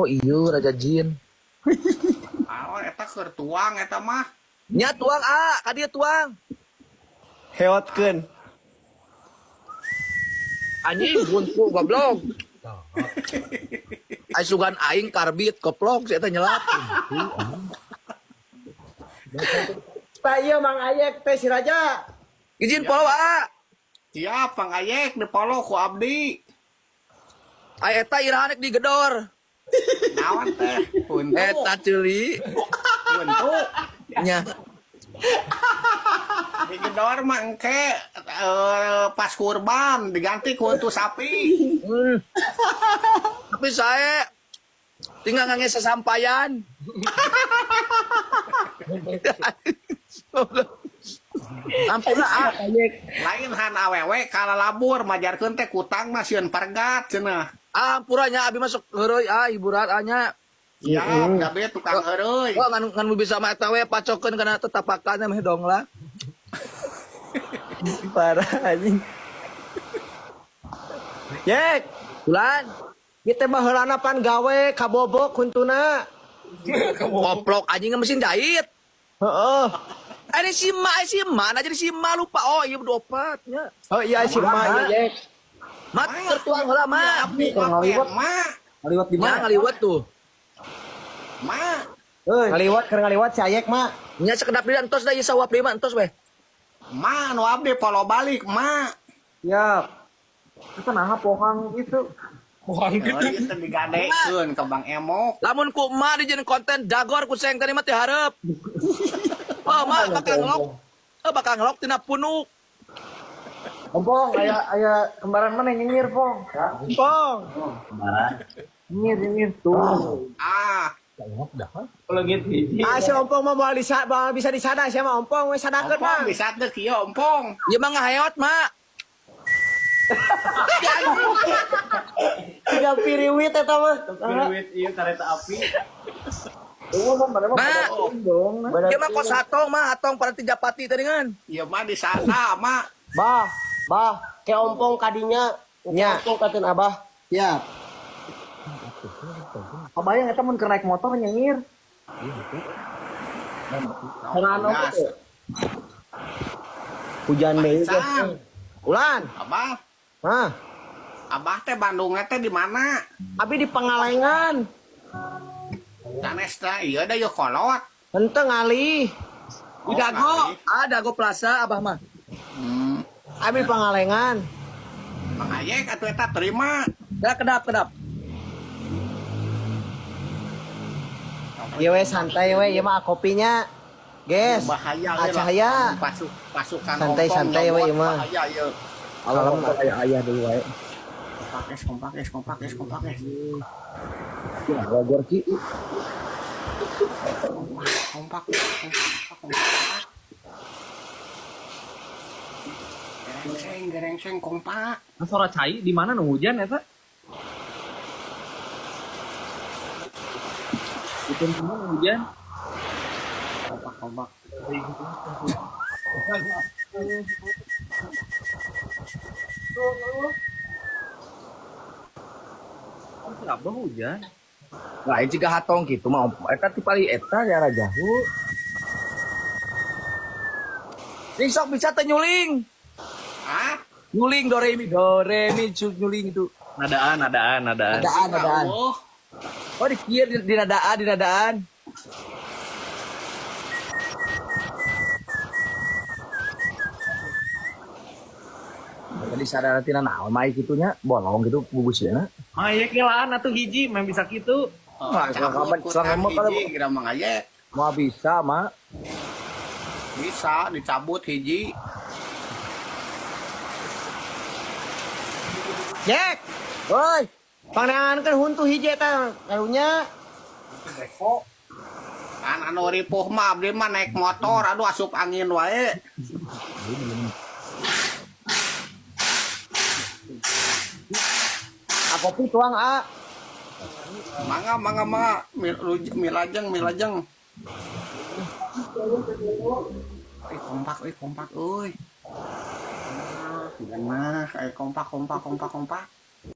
Oh iya Raja Jin. Eta keur tuang eta mah. Nya tuang ka dia tuang. Heotkeun. Anjing buntu goblok. Ai sugan aing karbit koplok saya teh nyelap. Tak iya Mang Ayek teh si Raja. Izin follow Siap Pang Ayek dipolo ku abdi. Ai eta irahanek digedor. Naon teh? Puntu. Eta ceuli. Puntu. Nya. Digedor mah engke pas kurban diganti ku untu sapi. Tapi saya tinggal ngange sesampaian. Ampuna Lain han awewe kala labur majarkeun teh kutang mah sieun pergat cenah. ampuranya abi masuk heureuy hiburan anya. Siap, gabe tukang heureuy. Oh ngan bisa mah eta we pacokeun kana tetapakannya mah dong lah. Parah anjing. Yek, Bulan kita mah heulana pan gawe kabobok kuntuna. koplok anjing mesin jahit. Heeh. Ini si Ma, jadi si Ma lupa. Oh iya berdopatnya. Oh iya si Ma Yek. Mat tertuang heula Ma. Abdi mah. Ngaliwat di Nya mana? ngaliwat tuh. Mah. Ngaliwat keur ngaliwat si Ayek mah. Nya sekedap deui entos da ieu sawap deui mah entos we. Mah nu abdi polo balik mah. Siap. Itu naha pohang itu. Itu digadekeun ke Bang Emok. Lamun ku Ma dijieun konten dagor ku seng tadi mah teh hareup. Oh Ma bakal ngelok. Bakal ngelok tina punuk. Ompong, aya kembaran mana nyengir, Pong? Pong. Nyengir tuh. Ah, Si Ompong mah moal bisa disada sia mah Ompong we sadakeun ompong mah. bisa teu kieu ompong. Ieu mah ngaheot Ma. Tiga piriwit eta mah. Piriwit ieu kareta api. Ma. Ieu mah kos hatong mah, hatong pada Tijapati tadi kan. Ieu mah di sana mah. Bah, ke Ompong kadinya nya. Ompong katen Abah. Siap. Kebayang eta mun keur naik motor nyengir. Gas. Hujan deui Pisan. Ulan. Abah, Hah, abah teh Bandung teh di mana? abi di Pangalengan. Sanes teh ieu da ieu kolot. Henteu ngalih. Di Dago, Dago Plaza abah mah. Abi di Pangalengan. Bang Ayek atuh eta terima. Dah kedap. Ieu we santai we, ieu mah kopinya. Guys, Bahaya cahaya. Pasukan Santai-santai we ieu mah. Bahaya ieu. Alam kok aya ayah deui wae. Kompak es. Ya, Bogor Ci. Kompak. Gerengseng kompak. Suara cai di mana nu hujan eta? Itu semua nu hujan. Kompak. Kenapa hujan? Nah, ini jika hatong gitu mah eta ti pali eta ya rajahu. Ini sok bisa teh nyuling. Ah, Nyuling do re mi nyuling itu. Nadaan. Adaan. oh, Oh di kieu di nadaan. Tadi sadar tina naon mai kitunya bolong gitu bubusnya. Ayek gelaan atuh hiji main bisa kitu. Wah, cabut selama kalau hiji kira Mang Ayek. mau bisa mah. Bisa dicabut hiji. Jek. Woi. Pandangankeun huntu hiji eta karunya. Kan anu ripuh mah abdi mah naik motor, aduh asup angin wae. Kopi tuang A. Mangga. Milajeng. Kompak euy. Nah, kompak.